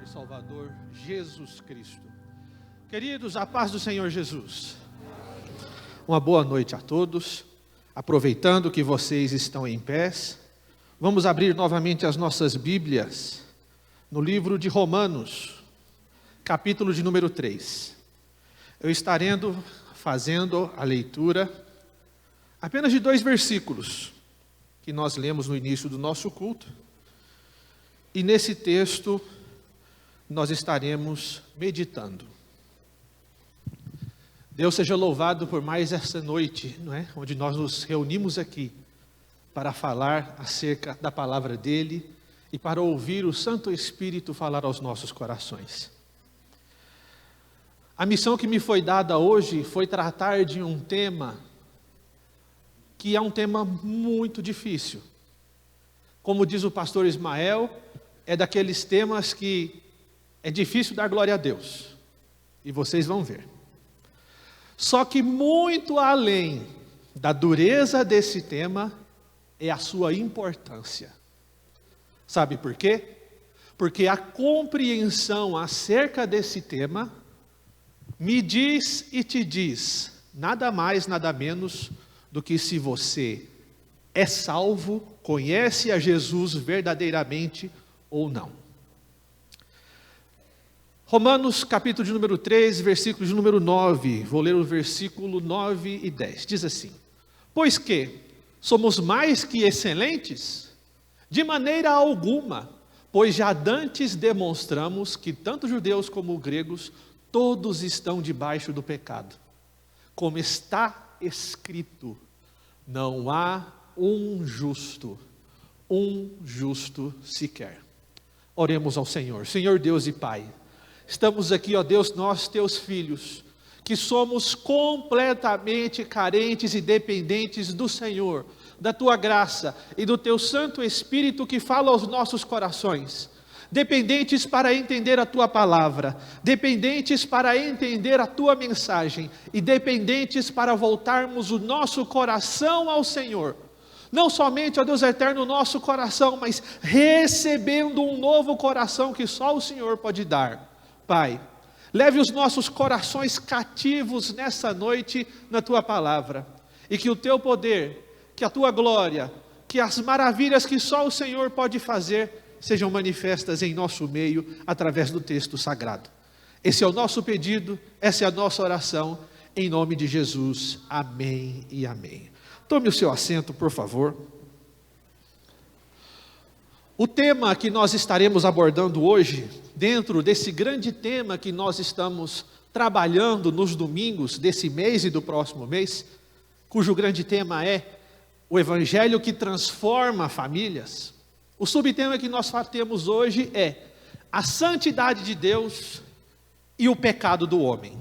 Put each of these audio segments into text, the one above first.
e Salvador Jesus Cristo. Queridos, a paz do Senhor Jesus. Uma boa noite a todos. Aproveitando que vocês estão em pés, vamos abrir novamente as nossas Bíblias no livro de Romanos, capítulo de número 3. Eu estarei fazendo a leitura apenas de 2 versículos que nós lemos no início do nosso culto. E nesse texto nós estaremos meditando. Deus seja louvado por mais essa noite, não é? Onde nós nos reunimos aqui para falar acerca da palavra dele e para ouvir o Santo Espírito falar aos nossos corações. A missão que me foi dada hoje foi tratar de um tema que é um tema muito difícil. Como diz o pastor Ismael, é daqueles temas que é difícil dar glória a Deus. E vocês vão ver. Só que muito além da dureza desse tema, é a sua importância. Sabe por quê? Porque a compreensão acerca desse tema me diz e te diz nada mais, nada menos do que se você é salvo, conhece a Jesus verdadeiramente ou não. Romanos capítulo de número 3, versículo de número 9, vou ler o versículo 9 e 10, diz assim: Pois que somos mais que excelentes? De maneira alguma, pois já dantes demonstramos que tanto judeus como gregos, todos estão debaixo do pecado. Como está escrito, não há um justo sequer. Oremos ao Senhor. Senhor Deus e Pai, estamos aqui, ó Deus, nós teus filhos, que somos completamente carentes e dependentes do Senhor, da tua graça e do teu Santo Espírito que fala aos nossos corações. Dependentes para entender a tua palavra, dependentes para entender a tua mensagem e dependentes para voltarmos o nosso coração ao Senhor. Não somente, ó Deus eterno, o nosso coração, mas recebendo um novo coração que só o Senhor pode dar. Pai, leve os nossos corações cativos nessa noite na tua palavra, e que o teu poder, que a tua glória, que as maravilhas que só o Senhor pode fazer, sejam manifestas em nosso meio, através do texto sagrado. Esse é o nosso pedido, essa é a nossa oração, em nome de Jesus, amém e amém. Tome o seu assento, por favor. O tema que nós estaremos abordando hoje, dentro desse grande tema que nós estamos trabalhando nos domingos desse mês e do próximo mês, cujo grande tema é o Evangelho que transforma famílias. O subtema que nós temos hoje é a santidade de Deus e o pecado do homem.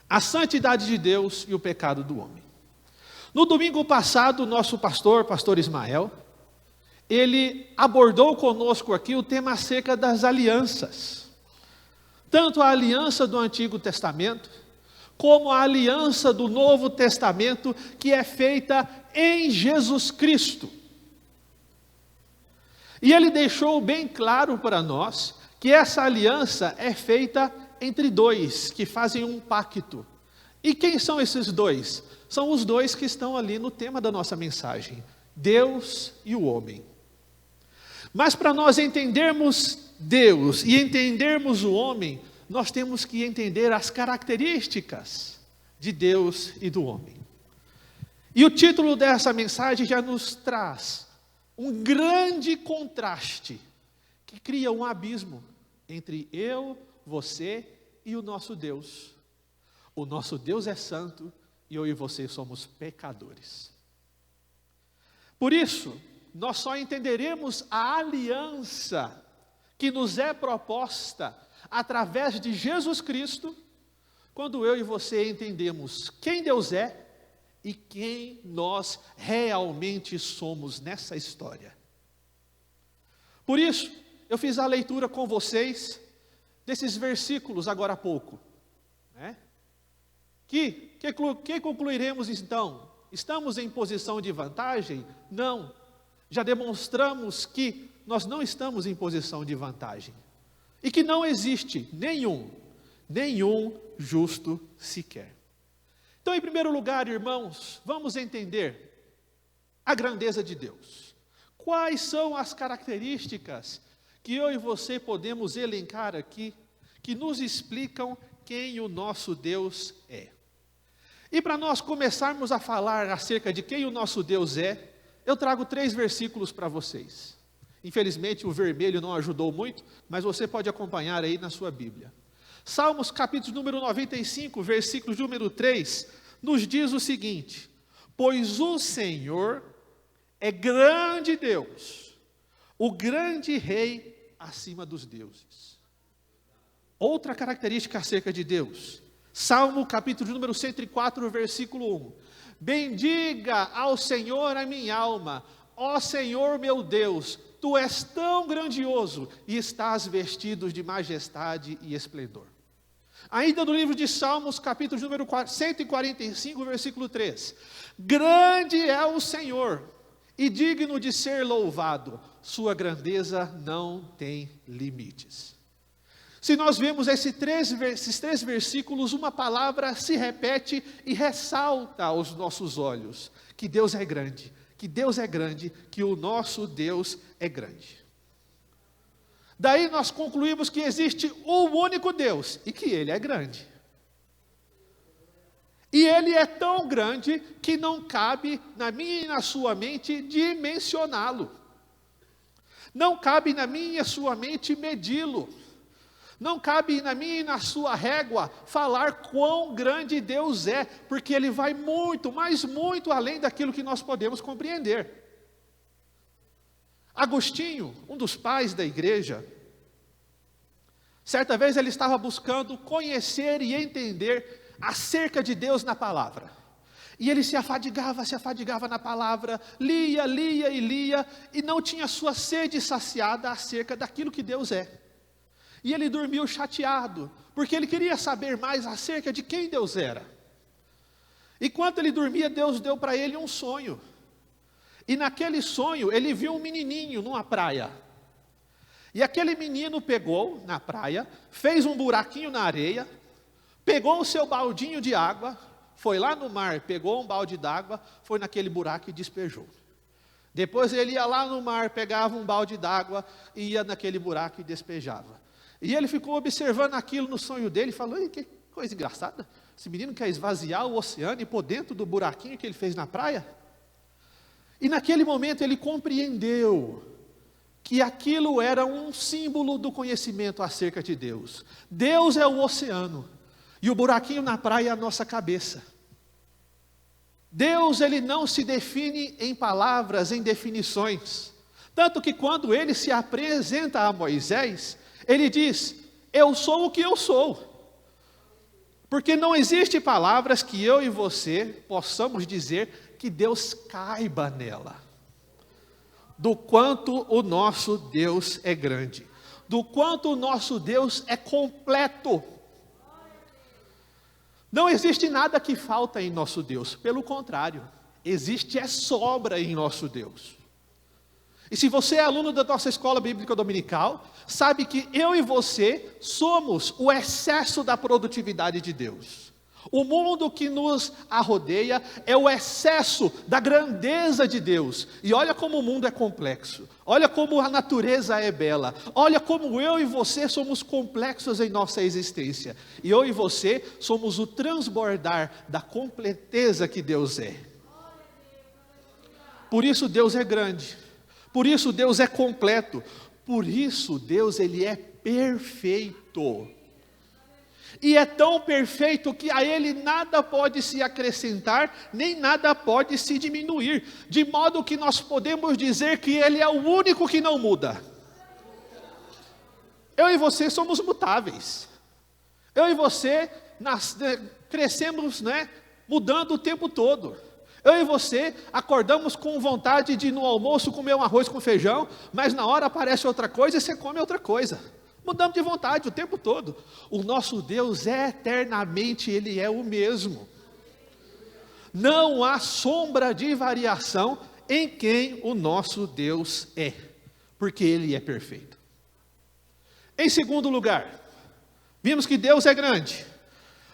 A santidade de Deus e o pecado do homem. No domingo passado, o nosso pastor Ismael, ele abordou conosco aqui o tema acerca das alianças. Tanto a aliança do Antigo Testamento, como a aliança do Novo Testamento, que é feita em Jesus Cristo. E ele deixou bem claro para nós que essa aliança é feita entre dois, que fazem um pacto. E quem são esses dois? São os dois que estão ali no tema da nossa mensagem, Deus e o homem. Mas para nós entendermos Deus e entendermos o homem, nós temos que entender as características de Deus e do homem. E o título dessa mensagem já nos traz um grande contraste que cria um abismo entre eu, você e o nosso Deus. O nosso Deus é santo e eu e você somos pecadores. Por isso, nós só entenderemos a aliança que nos é proposta através de Jesus Cristo, quando eu e você entendemos quem Deus é e quem nós realmente somos nessa história. Por isso, eu fiz a leitura com vocês desses versículos agora há pouco, né? Que concluiremos então? Estamos em posição de vantagem? Não. Já demonstramos que nós não estamos em posição de vantagem. e que não existe nenhum justo sequer. Então, em primeiro lugar, irmãos, vamos entender a grandeza de Deus. Quais são as características que eu e você podemos elencar aqui, que nos explicam quem o nosso Deus é? E para nós começarmos a falar acerca de quem o nosso Deus é, eu trago 3 versículos para vocês. Infelizmente o vermelho não ajudou muito, mas você pode acompanhar aí na sua Bíblia. Salmos capítulo número 95, versículo número 3, nos diz o seguinte: pois o Senhor é grande Deus, o grande Rei acima dos deuses. Outra característica acerca de Deus, Salmo capítulo número 104, versículo 1. Bendiga ao Senhor a minha alma, ó Senhor meu Deus, Tu és tão grandioso e estás vestido de majestade e esplendor. Ainda no livro de Salmos, capítulo número 145, versículo 3. Grande é o Senhor e digno de ser louvado, sua grandeza não tem limites. Se nós vemos esses três versículos, uma palavra se repete e ressalta aos nossos olhos, que Deus é grande, que o nosso Deus é grande. Daí nós concluímos que existe um único Deus e que Ele é grande. E Ele é tão grande que não cabe na minha e na sua mente dimensioná-lo. Não cabe na minha e na sua mente medi-lo. Não cabe na minha e na sua régua falar quão grande Deus é, porque Ele vai muito, mas muito além daquilo que nós podemos compreender. Agostinho, um dos pais da igreja, certa vez ele estava buscando conhecer e entender acerca de Deus na palavra. E ele se afadigava na palavra, lia, e não tinha sua sede saciada acerca daquilo que Deus é. E ele dormiu chateado, porque ele queria saber mais acerca de quem Deus era. Enquanto ele dormia, Deus deu para ele um sonho. E naquele sonho, ele viu um menininho numa praia. E aquele menino pegou, na praia, fez um buraquinho na areia, pegou o seu baldinho de água, foi lá no mar, pegou um balde d'água, foi naquele buraco e despejou. Depois ele ia lá no mar, pegava um balde d'água, e ia naquele buraco e despejava. E ele ficou observando aquilo no sonho dele, e falou: que coisa engraçada, esse menino quer esvaziar o oceano e pôr dentro do buraquinho que ele fez na praia? E naquele momento ele compreendeu que aquilo era um símbolo do conhecimento acerca de Deus. Deus é o oceano, e o buraquinho na praia é a nossa cabeça. Deus, ele não se define em palavras, em definições. Tanto que quando ele se apresenta a Moisés, ele diz: eu sou o que eu sou. Porque não existe palavras que eu e você possamos dizer que Deus caiba nela. Do quanto o nosso Deus é grande, do quanto o nosso Deus é completo. Não existe nada que falta em nosso Deus, pelo contrário, existe sobra em nosso Deus. E se você é aluno da nossa escola bíblica dominical, sabe que eu e você somos o excesso da produtividade de Deus. O mundo que nos arrodeia é o excesso da grandeza de Deus. E olha como o mundo é complexo. Olha como a natureza é bela. Olha como eu e você somos complexos em nossa existência. E eu e você somos o transbordar da completeza que Deus é. Por isso Deus é grande. Por isso Deus é completo. Por isso Deus, ele é perfeito. E é tão perfeito que a Ele nada pode se acrescentar, nem nada pode se diminuir. De modo que nós podemos dizer que Ele é o único que não muda. Eu e você somos mutáveis. Eu e você crescemos, mudando o tempo todo. Eu e você acordamos com vontade de no almoço comer um arroz com feijão, mas na hora aparece outra coisa e você come outra coisa. Mudamos de vontade o tempo todo. O nosso Deus eternamente, Ele é o mesmo. Não há sombra de variação em quem o nosso Deus é, porque Ele é perfeito. Em segundo lugar, vimos que Deus é grande,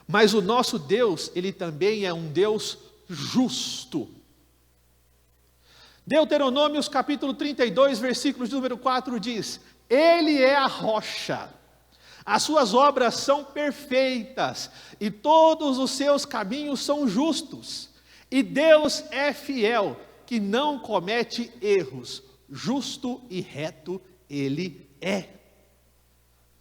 mas o nosso Deus, Ele também é um Deus justo. Deuteronômios capítulo 32, versículos de número 4 diz: Ele é a rocha, as suas obras são perfeitas, e todos os seus caminhos são justos. E Deus é fiel, que não comete erros, justo e reto Ele é.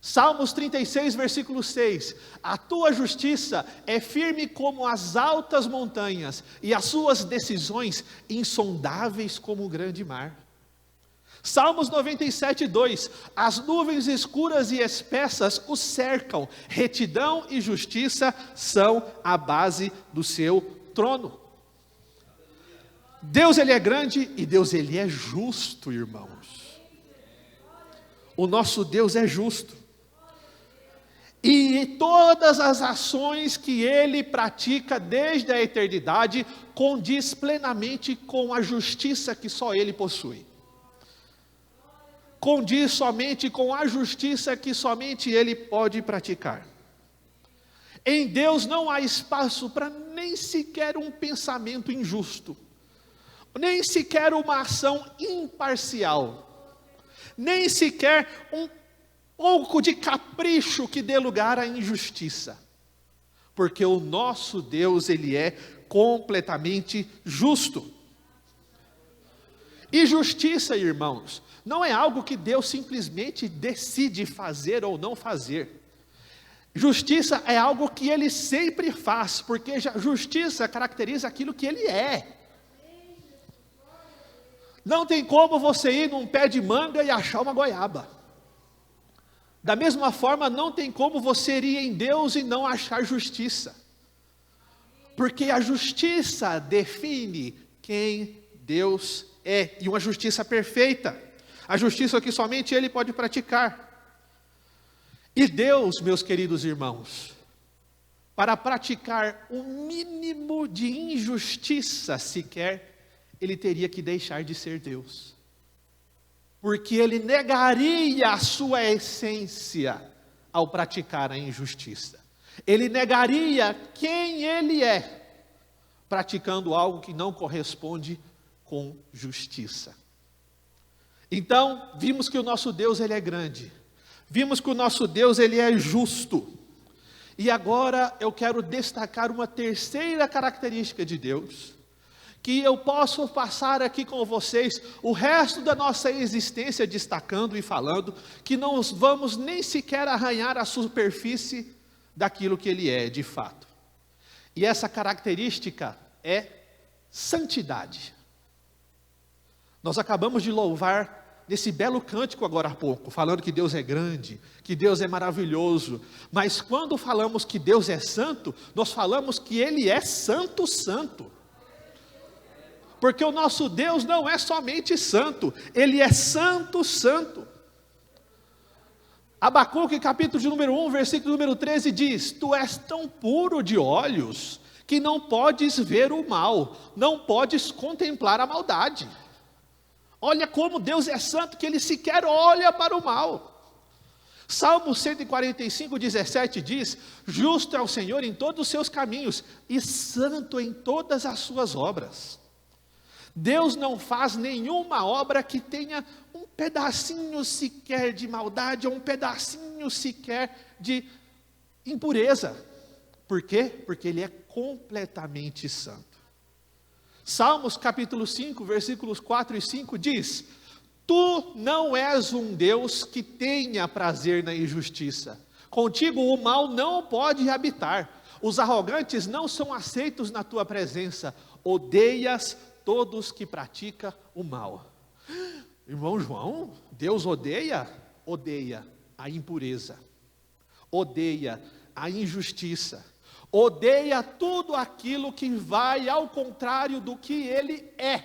Salmos 36, versículo 6, a tua justiça é firme como as altas montanhas, e as suas decisões insondáveis como o grande mar. Salmos 97, 2, as nuvens escuras e espessas o cercam, retidão e justiça são a base do seu trono. Deus, Ele é grande e Deus, Ele é justo, irmãos. O nosso Deus é justo. E todas as ações que Ele pratica desde a eternidade condiz plenamente com a justiça que só Ele possui. Condiz somente com a justiça que somente Ele pode praticar. Em Deus não há espaço para nem sequer um pensamento injusto, nem sequer uma ação imparcial, nem sequer um pouco de capricho que dê lugar à injustiça, porque o nosso Deus, Ele é completamente justo. E justiça, irmãos, não é algo que Deus simplesmente decide fazer ou não fazer. Justiça é algo que Ele sempre faz, porque justiça caracteriza aquilo que Ele é. Não tem como você ir num pé de manga e achar uma goiaba. Da mesma forma, não tem como você ir em Deus e não achar justiça. Porque a justiça define quem Deus é, e uma justiça perfeita. A justiça que somente Ele pode praticar. E Deus, meus queridos irmãos, para praticar o mínimo de injustiça sequer, Ele teria que deixar de ser Deus. Porque Ele negaria a sua essência ao praticar a injustiça. Ele negaria quem Ele é, praticando algo que não corresponde com justiça. Então, vimos que o nosso Deus, Ele é grande. Vimos que o nosso Deus, Ele é justo. E agora eu quero destacar uma terceira característica de Deus, que eu posso passar aqui com vocês o resto da nossa existência destacando e falando, que não vamos nem sequer arranhar a superfície daquilo que Ele é de fato. E essa característica é santidade. Nós acabamos de louvar nesse belo cântico agora há pouco, falando que Deus é grande, que Deus é maravilhoso, mas quando falamos que Deus é santo, nós falamos que Ele é santo, santo. Porque o nosso Deus não é somente santo, Ele é santo, santo. Abacuque capítulo de número 1, versículo número 13 diz: Tu és tão puro de olhos, que não podes ver o mal, não podes contemplar a maldade. Olha como Deus é santo, que Ele sequer olha para o mal. Salmo 145, 17 diz: Justo é o Senhor em todos os seus caminhos, e santo em todas as suas obras. Deus não faz nenhuma obra que tenha um pedacinho sequer de maldade, ou um pedacinho sequer de impureza. Por quê? Porque Ele é completamente santo. Salmos capítulo 5, versículos 4 e 5 diz: Tu não és um Deus que tenha prazer na injustiça. Contigo o mal não pode habitar. Os arrogantes não são aceitos na tua presença. Odeias todos que praticam o mal. Irmão João, Deus odeia a impureza, odeia a injustiça, odeia tudo aquilo que vai ao contrário do que Ele é.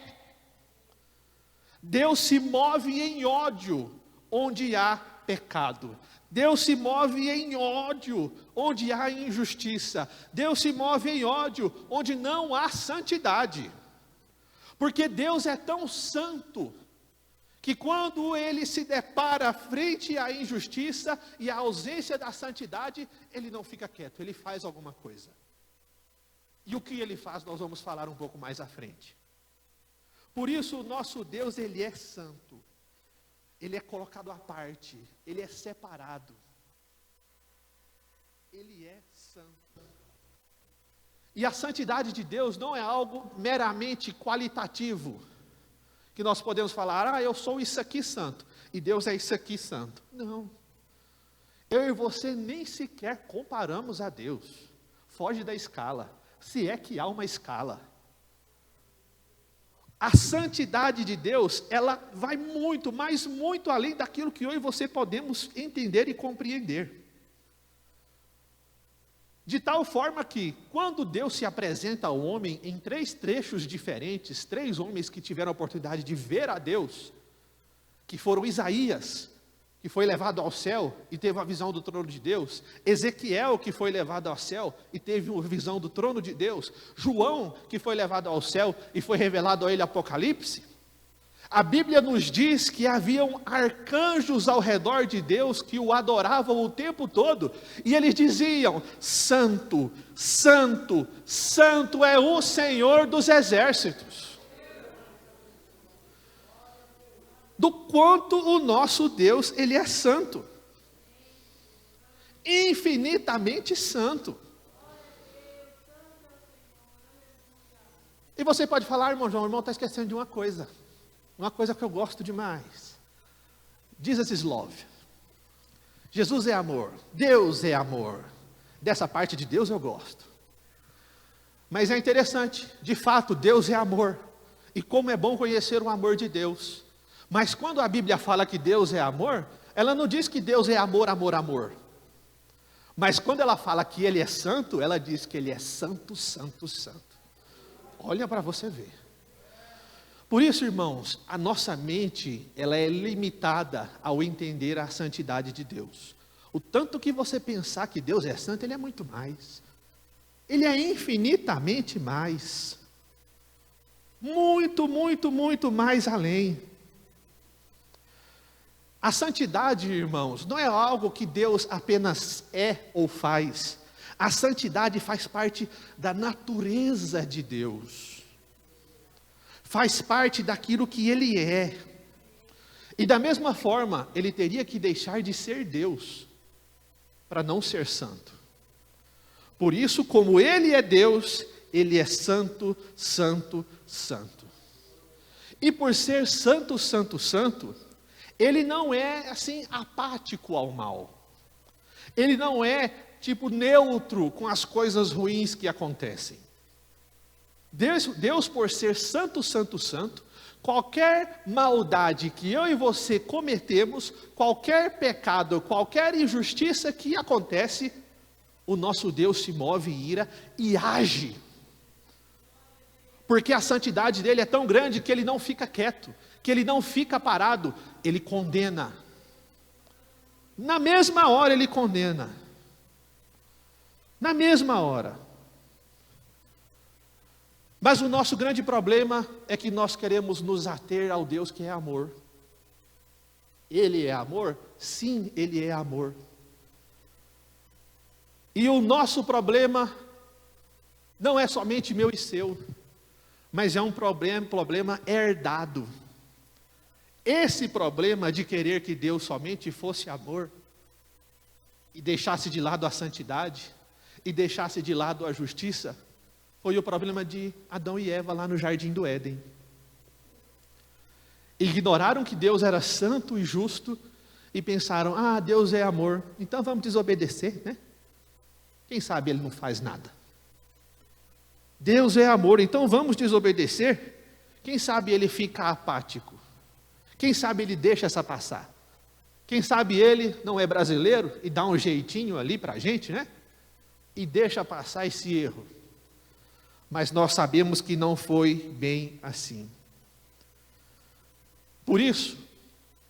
Deus se move em ódio onde há pecado. Deus se move em ódio onde há injustiça. Deus se move em ódio onde não há santidade. Porque Deus é tão santo que quando ele se depara frente à injustiça e à ausência da santidade, ele não fica quieto, ele faz alguma coisa. E o que ele faz, nós vamos falar um pouco mais à frente. Por isso, o nosso Deus, ele é santo. Ele é colocado à parte, ele é separado. Ele é santo. E a santidade de Deus não é algo meramente qualitativo, que nós podemos falar, eu sou isso aqui santo, e Deus é isso aqui santo. Não. Eu e você nem sequer comparamos a Deus. Foge da escala, se é que há uma escala. A santidade de Deus, ela vai muito, mas muito além daquilo que eu e você podemos entender e compreender. De tal forma que, quando Deus se apresenta ao homem em 3 trechos diferentes, 3 homens que tiveram a oportunidade de ver a Deus, que foram Isaías, que foi levado ao céu e teve a visão do trono de Deus, Ezequiel, que foi levado ao céu e teve a visão do trono de Deus, João, que foi levado ao céu e foi revelado a ele Apocalipse, a Bíblia nos diz que haviam arcanjos ao redor de Deus que o adoravam o tempo todo, e eles diziam, santo, santo, santo é o Senhor dos exércitos. Do quanto o nosso Deus, ele é santo, infinitamente santo. E você pode falar, irmão João, o irmão está esquecendo de uma coisa que eu gosto demais. Jesus is love. Jesus é amor, Deus é amor. Dessa parte de Deus eu gosto. Mas é interessante, de fato, Deus é amor. E como é bom conhecer o amor de Deus. Mas quando a Bíblia fala que Deus é amor, ela não diz que Deus é amor, amor, amor. Mas quando ela fala que Ele é santo, ela diz que Ele é santo, santo, santo. Olha para você ver. Por isso, irmãos, a nossa mente, ela é limitada ao entender a santidade de Deus. O tanto que você pensar que Deus é santo, Ele é muito mais. Ele é infinitamente mais. Muito, muito, muito mais além. A santidade, irmãos, não é algo que Deus apenas é ou faz. A santidade faz parte da natureza de Deus. Faz parte daquilo que Ele é. E da mesma forma, Ele teria que deixar de ser Deus, para não ser santo. Por isso, como Ele é Deus, Ele é santo, santo, santo. E por ser santo, santo, santo, Ele não é assim apático ao mal. Ele não é tipo neutro com as coisas ruins que acontecem. Deus, por ser santo, santo, santo, qualquer maldade que eu e você cometemos, qualquer pecado, qualquer injustiça que acontece, o nosso Deus se move em ira e age. Porque a santidade dele é tão grande que ele não fica quieto, que ele não fica parado, ele condena. Na mesma hora ele condena. Na mesma hora. Mas o nosso grande problema é que nós queremos nos ater ao Deus que é amor. Ele é amor? Sim, Ele é amor. E o nosso problema não é somente meu e seu, mas é um problema herdado. Esse problema de querer que Deus somente fosse amor, e deixasse de lado a santidade, e deixasse de lado a justiça, foi o problema de Adão e Eva lá no Jardim do Éden. Ignoraram que Deus era santo e justo e pensaram, Deus é amor, então vamos desobedecer, né? Quem sabe Ele não faz nada. Deus é amor, então vamos desobedecer? Quem sabe Ele fica apático? Quem sabe Ele deixa essa passar? Quem sabe Ele não é brasileiro e dá um jeitinho ali para a gente, né? E deixa passar esse erro. Mas nós sabemos que não foi bem assim. Por isso,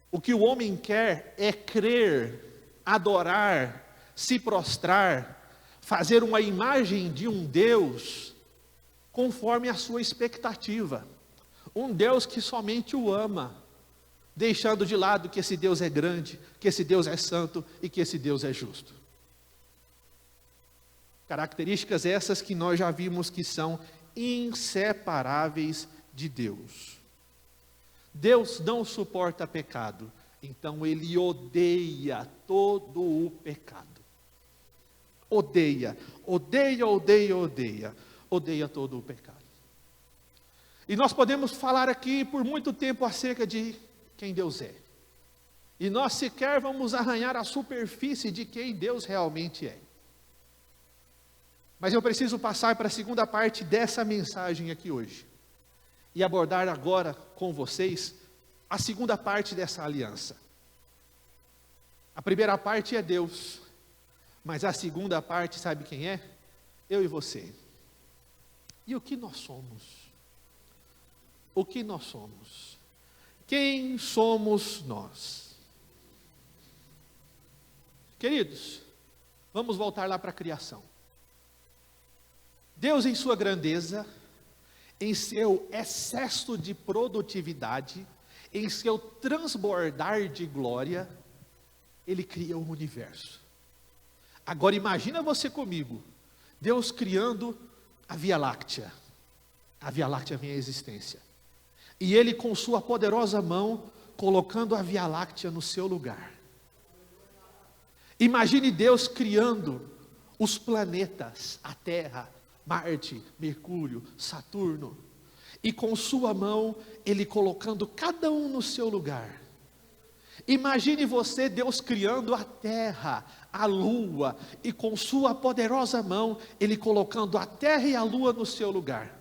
o que o homem quer é crer, adorar, se prostrar, fazer uma imagem de um Deus conforme a sua expectativa. Um Deus que somente o ama. deixando de lado que esse Deus é grande, que esse Deus é santo e que esse Deus é justo. Características essas que nós já vimos que são inseparáveis de Deus. Deus não suporta pecado, então Ele odeia todo o pecado. Odeia todo o pecado. E nós podemos falar aqui por muito tempo acerca de quem Deus é. E nós sequer vamos arranhar a superfície de quem Deus realmente é. Mas eu preciso passar para a segunda parte dessa mensagem aqui hoje. E abordar agora com vocês a segunda parte dessa aliança. A primeira parte é Deus. Mas a segunda parte, sabe quem é? Eu e você. E o que nós somos? O que nós somos? Quem somos nós? Queridos, vamos voltar lá para a criação. Deus, em sua grandeza, em seu excesso de produtividade, em seu transbordar de glória, Ele cria o universo. Agora imagina você comigo, Deus criando a Via Láctea. A Via Láctea vem à existência. E Ele com sua poderosa mão, colocando a Via Láctea no seu lugar. Imagine Deus criando os planetas, a Terra, Marte, Mercúrio, Saturno, e com sua mão, Ele colocando cada um no seu lugar. Imagine você, Deus criando a terra, a lua, e com sua poderosa mão, Ele colocando a terra e a lua no seu lugar.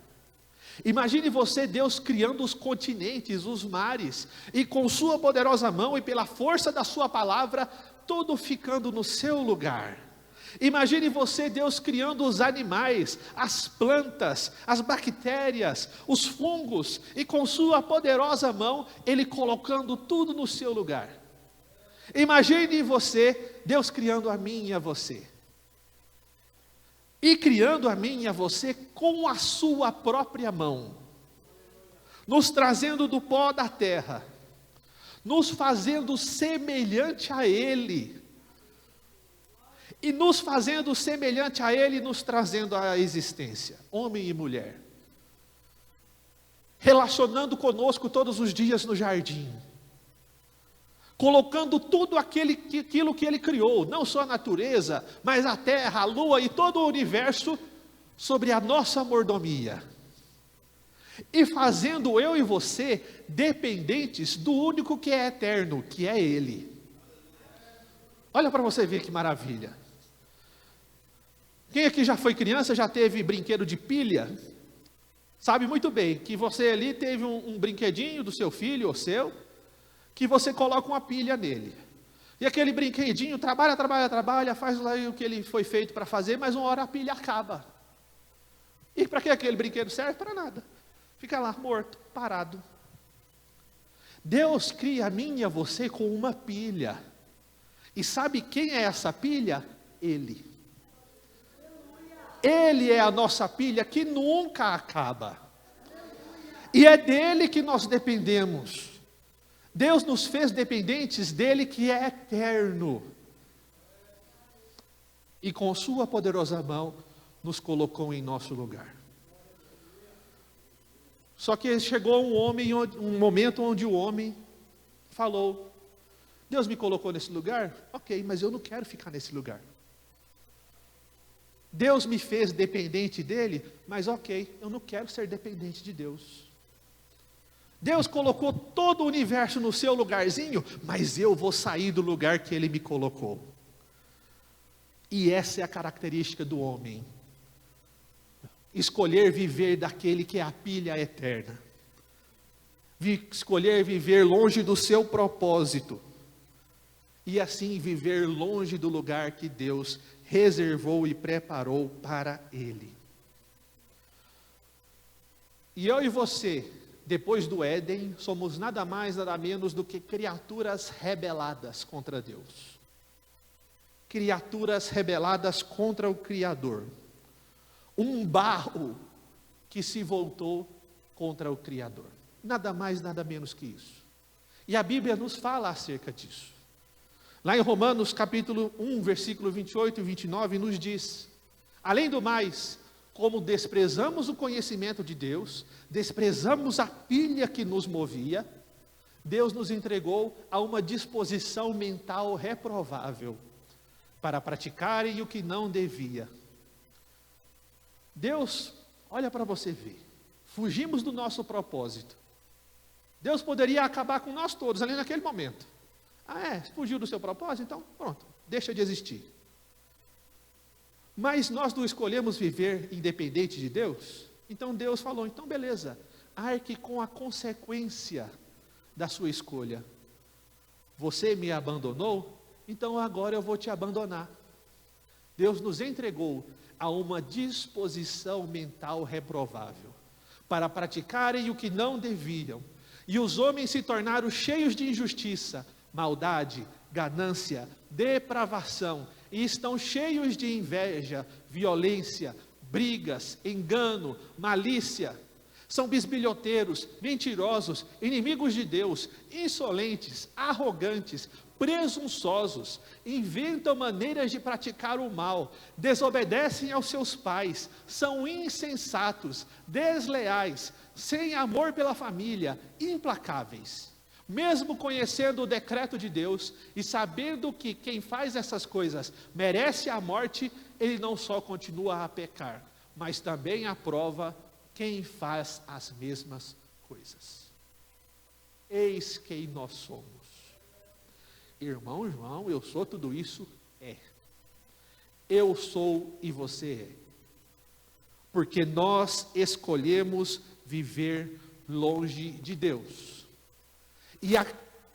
Imagine você, Deus criando os continentes, os mares, e com sua poderosa mão e pela força da sua palavra, tudo ficando no seu lugar. Imagine você, Deus criando os animais, as plantas, as bactérias, os fungos, e com sua poderosa mão, Ele colocando tudo no seu lugar. Imagine você, Deus criando a mim e a você. E criando a mim e a você com a sua própria mão. Nos trazendo do pó da terra. Nos fazendo semelhante a Ele. E nos fazendo semelhante a Ele, nos trazendo à existência, homem e mulher. Relacionando conosco todos os dias no jardim. Colocando tudo aquilo que Ele criou, não só a natureza, mas a terra, a lua e todo o universo, sobre a nossa mordomia. E fazendo eu e você dependentes do único que é eterno, que é Ele. Olha para você ver que maravilha. Quem aqui já foi criança, já teve brinquedo de pilha? Sabe muito bem que você ali teve um brinquedinho do seu filho ou seu, que você coloca uma pilha nele. E aquele brinquedinho trabalha, faz lá o que ele foi feito para fazer, mas uma hora a pilha acaba. E para que aquele brinquedo serve? Para nada. Fica lá morto, parado. Deus cria a mim e a você com uma pilha. E sabe quem é essa pilha? Ele. Ele é a nossa pilha que nunca acaba. E é dele que nós dependemos. Deus nos fez dependentes dele que é eterno. E com sua poderosa mão nos colocou em nosso lugar. Só que chegou um momento onde o homem falou: Deus me colocou nesse lugar? Ok, mas eu não quero ficar nesse lugar. Deus me fez dependente dele, mas ok, eu não quero ser dependente de Deus. Deus colocou todo o universo no seu lugarzinho, mas eu vou sair do lugar que Ele me colocou. E essa é a característica do homem. Escolher viver daquele que é a pilha eterna. Escolher viver longe do seu propósito. E assim viver longe do lugar que Deus reservou e preparou para ele. E eu e você, depois do Éden, somos nada mais, nada menos do que criaturas rebeladas contra Deus. Criaturas rebeladas contra o Criador. Um barro que se voltou contra o Criador. Nada mais, nada menos que isso. E a Bíblia nos fala acerca disso. Lá em Romanos capítulo 1, versículo 28 e 29, nos diz: além do mais, como desprezamos o conhecimento de Deus, desprezamos a pilha que nos movia, Deus nos entregou a uma disposição mental reprovável, para praticarem o que não devia. Deus, olha para você ver, fugimos do nosso propósito. Deus poderia acabar com nós todos ali naquele momento. Fugiu do seu propósito? Então pronto, deixa de existir. Mas nós não escolhemos viver independente de Deus? Então Deus falou, então beleza, arque com a consequência da sua escolha. Você me abandonou? Então agora eu vou te abandonar. Deus nos entregou a uma disposição mental reprovável, para praticarem o que não deviam. E os homens se tornaram cheios de injustiça, maldade, ganância, depravação, e estão cheios de inveja, violência, brigas, engano, malícia. São bisbilhoteiros, mentirosos, inimigos de Deus, insolentes, arrogantes, presunçosos, inventam maneiras de praticar o mal, desobedecem aos seus pais, são insensatos, desleais, sem amor pela família, implacáveis. Mesmo conhecendo o decreto de Deus e sabendo que quem faz essas coisas merece a morte, ele não só continua a pecar, mas também aprova quem faz as mesmas coisas. Eis quem nós somos. Irmão João, eu sou tudo isso? Eu sou e você é. Porque nós escolhemos viver longe de Deus. E a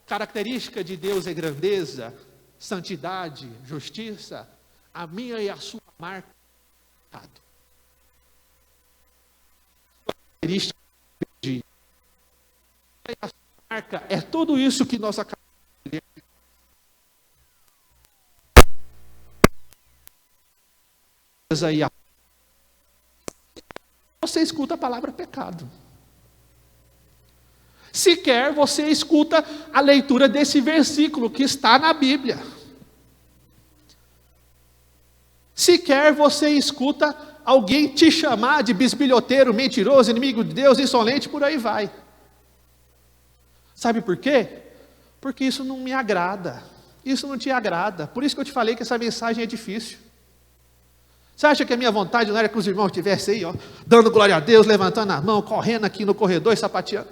característica de Deus é grandeza, santidade, justiça. A minha e a sua marca é pecado. A característica de a sua marca é tudo isso que nós acabamos de ler. Você escuta a palavra pecado. Sequer você escuta a leitura desse versículo que está na Bíblia. Sequer você escuta alguém te chamar de bisbilhoteiro, mentiroso, inimigo de Deus, insolente, por aí vai. Sabe por quê? Porque isso não me agrada. Isso não te agrada. Por isso que eu te falei que essa mensagem é difícil. Você acha que a minha vontade não era que os irmãos estivessem aí, dando glória a Deus, levantando a mão, correndo aqui no corredor e sapateando?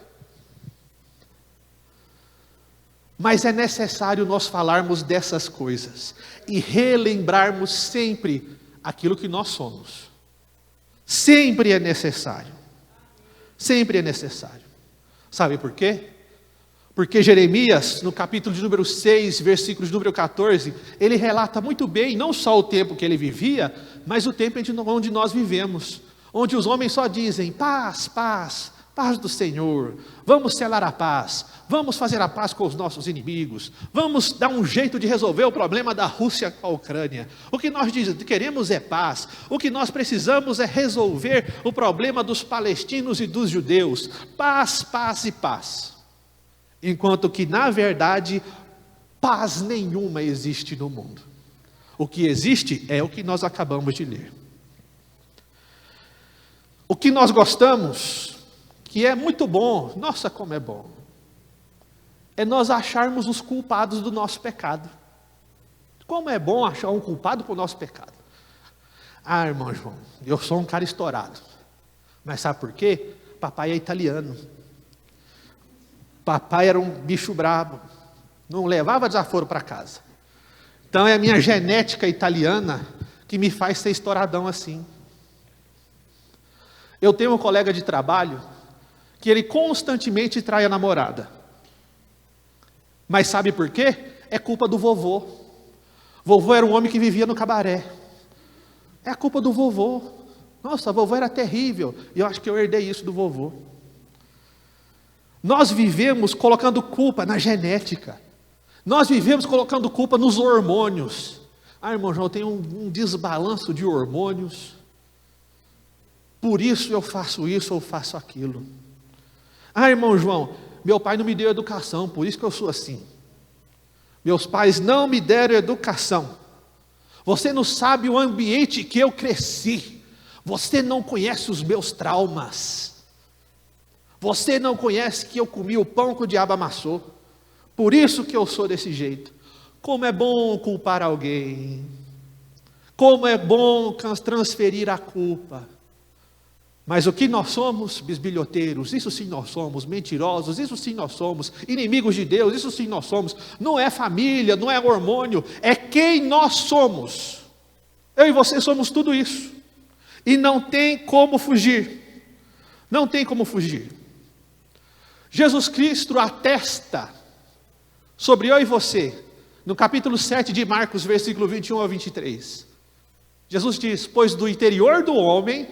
Mas é necessário nós falarmos dessas coisas e relembrarmos sempre aquilo que nós somos. Sempre é necessário. Sempre é necessário. Sabe por quê? Porque Jeremias, no capítulo de número 6, versículos de número 14, ele relata muito bem, não só o tempo que ele vivia, mas o tempo onde nós vivemos. Onde os homens só dizem, paz, paz, paz do Senhor, vamos selar a paz, vamos fazer a paz com os nossos inimigos, vamos dar um jeito de resolver o problema da Rússia com a Ucrânia. O que nós queremos é paz, o que nós precisamos é resolver o problema dos palestinos e dos judeus, paz, paz e paz. Enquanto que, na verdade, paz nenhuma existe no mundo. O que existe é o que nós acabamos de ler. O que nós gostamos, que é muito bom, nossa, como é bom, é nós acharmos os culpados do nosso pecado. Como é bom achar um culpado para o nosso pecado. Irmão João, eu sou um cara estourado. Mas sabe por quê? Papai é italiano. Papai era um bicho brabo, não levava desaforo para casa. Então é a minha genética italiana que me faz ser estouradão assim. Eu tenho um colega de trabalho que ele constantemente trai a namorada. Mas sabe por quê? É culpa do vovô. Vovô era um homem que vivia no cabaré. É a culpa do vovô. Nossa, vovô era terrível. E eu acho que eu herdei isso do vovô. Nós vivemos colocando culpa na genética. Nós vivemos colocando culpa nos hormônios. Irmão João, tem um desbalanço de hormônios. Por isso eu faço isso ou faço aquilo. Irmão João, meu pai não me deu educação, por isso que eu sou assim. Meus pais não me deram educação. Você não sabe o ambiente que eu cresci. Você não conhece os meus traumas. Você não conhece que eu comi o pão que o diabo amassou. Por isso que eu sou desse jeito. Como é bom culpar alguém. Como é bom transferir a culpa. Mas o que nós somos? Bisbilhoteiros, isso sim nós somos. Mentirosos, isso sim nós somos. Inimigos de Deus, isso sim nós somos. Não é família, não é hormônio, é quem nós somos. Eu e você somos tudo isso. E não tem como fugir. Não tem como fugir. Jesus Cristo atesta sobre eu e você, no capítulo 7 de Marcos, versículo 21 ao 23. Jesus diz, pois do interior do homem,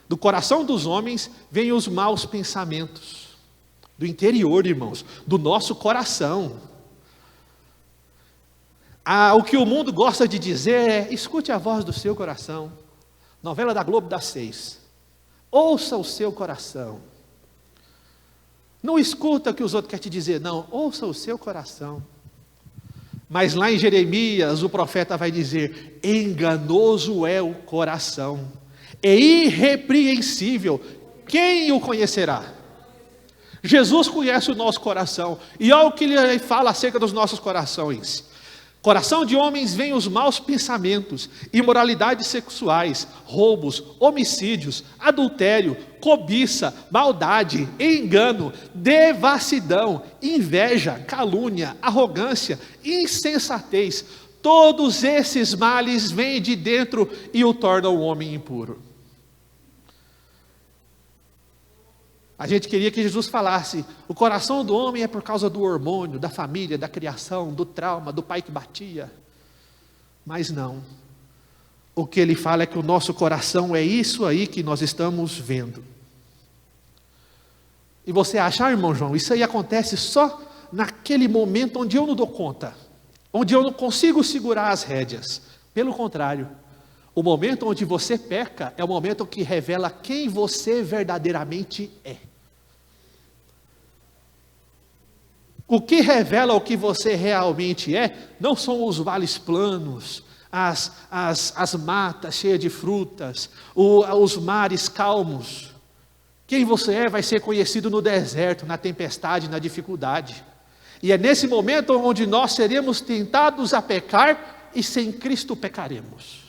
do coração dos homens, vêm os maus pensamentos. Do interior, irmãos, do nosso coração. O que o mundo gosta de dizer é, escute a voz do seu coração. Novela da Globo das 6. Ouça o seu coração. Não escuta o que os outros querem te dizer, não. Ouça o seu coração. Mas lá em Jeremias, o profeta vai dizer, enganoso é o coração. É irrepreensível, quem o conhecerá? Jesus conhece o nosso coração, e olha o que ele fala acerca dos nossos corações. Coração de homens vêm os maus pensamentos, imoralidades sexuais, roubos, homicídios, adultério, cobiça, maldade, engano, devassidão, inveja, calúnia, arrogância, insensatez. Todos esses males vêm de dentro e o tornam o homem impuro. A gente queria que Jesus falasse, o coração do homem é por causa do hormônio, da família, da criação, do trauma, do pai que batia. Mas não. O que ele fala é que o nosso coração é isso aí que nós estamos vendo. E você acha, irmão João, isso aí acontece só naquele momento onde eu não dou conta, onde eu não consigo segurar as rédeas. Pelo contrário, o momento onde você peca é o momento que revela quem você verdadeiramente é. O que revela o que você realmente é, não são os vales planos, as matas cheias de frutas, os mares calmos. Quem você é vai ser conhecido no deserto, na tempestade, na dificuldade. E é nesse momento onde nós seremos tentados a pecar e sem Cristo pecaremos.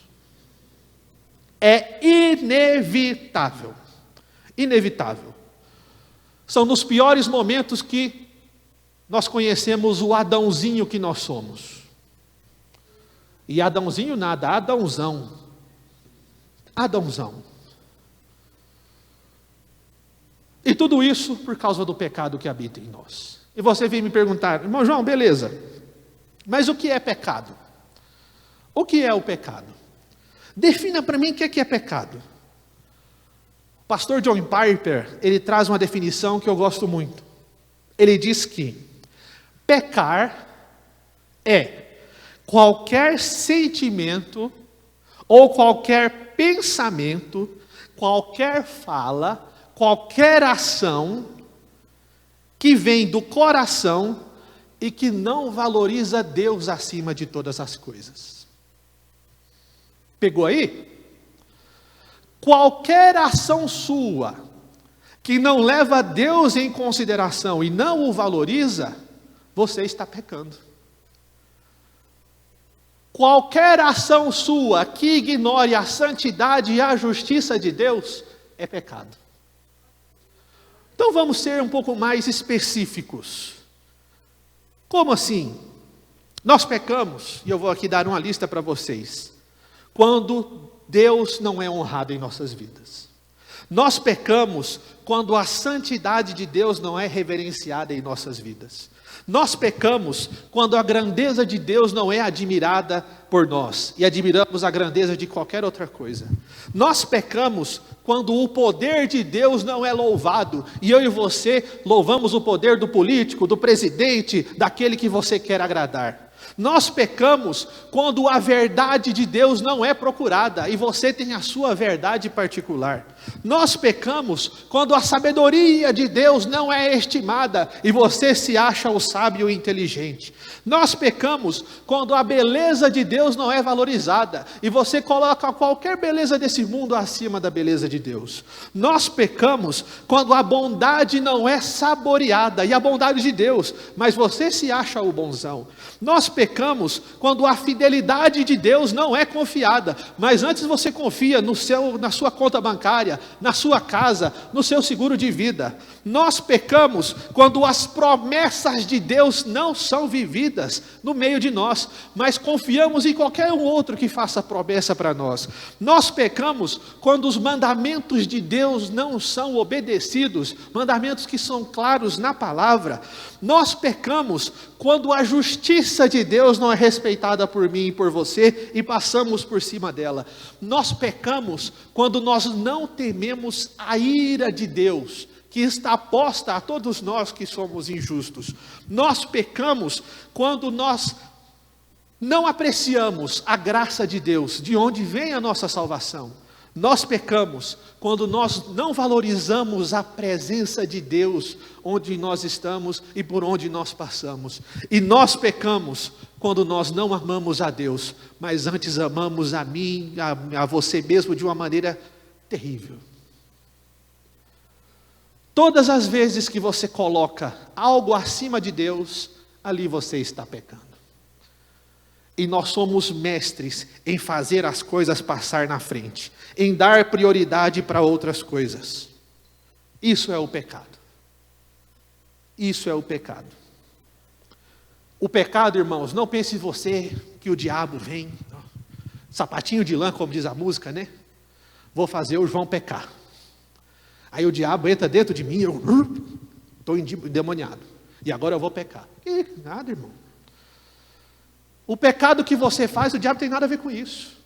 É inevitável. Inevitável. São nos piores momentos que nós conhecemos o Adãozinho que nós somos. E Adãozinho nada, Adãozão. Adãozão. E tudo isso por causa do pecado que habita em nós. E você vem me perguntar, irmão João, beleza, mas o que é pecado? O que é o pecado? Defina para mim o que é pecado. O pastor John Piper, ele traz uma definição que eu gosto muito. Ele diz que pecar é qualquer sentimento ou qualquer pensamento, qualquer fala, qualquer ação que vem do coração e que não valoriza Deus acima de todas as coisas. Pegou aí? Qualquer ação sua que não leva Deus em consideração e não o valoriza, você está pecando. Qualquer ação sua que ignore a santidade e a justiça de Deus é pecado. Então vamos ser um pouco mais específicos. Como assim? Nós pecamos, e eu vou aqui dar uma lista para vocês, quando Deus não é honrado em nossas vidas. Nós pecamos quando a santidade de Deus não é reverenciada em nossas vidas. Nós pecamos quando a grandeza de Deus não é admirada por nós e admiramos a grandeza de qualquer outra coisa. Nós pecamos quando o poder de Deus não é louvado e eu e você louvamos o poder do político, do presidente, daquele que você quer agradar. Nós pecamos quando a verdade de Deus não é procurada e você tem a sua verdade particular. Nós pecamos quando a sabedoria de Deus não é estimada e você se acha o sábio e inteligente. Nós pecamos quando a beleza de Deus não é valorizada e você coloca qualquer beleza desse mundo acima da beleza de Deus. Nós pecamos quando a bondade não é saboreada e a bondade de Deus, mas você se acha o bonzão. Nós pecamos quando a fidelidade de Deus não é confiada, mas antes você confia na sua conta bancária, na sua casa, no seu seguro de vida. Nós pecamos quando as promessas de Deus não são vividas no meio de nós, mas confiamos em qualquer um outro que faça promessa para nós. Nós pecamos quando os mandamentos de Deus não são obedecidos, mandamentos que são claros na palavra. Nós pecamos quando a justiça de Deus não é respeitada por mim e por você e passamos por cima dela. Nós pecamos quando nós não tememos a ira de Deus, que está posta a todos nós que somos injustos. Nós pecamos quando nós não apreciamos a graça de Deus, de onde vem a nossa salvação. Nós pecamos quando nós não valorizamos a presença de Deus onde nós estamos e por onde nós passamos. E nós pecamos quando nós não amamos a Deus, mas antes amamos a mim, a você mesmo de uma maneira terrível. Todas as vezes que você coloca algo acima de Deus, ali você está pecando. E nós somos mestres em fazer as coisas passar na frente, em dar prioridade para outras coisas. Isso é o pecado. Isso é o pecado. O pecado, irmãos, não pense você que o diabo vem, sapatinho de lã, como diz a música, né? Vou fazer o João pecar. Aí o diabo entra dentro de mim, eu estou endemoniado. E agora eu vou pecar. Que nada, irmão. O pecado que você faz, o diabo tem nada a ver com isso.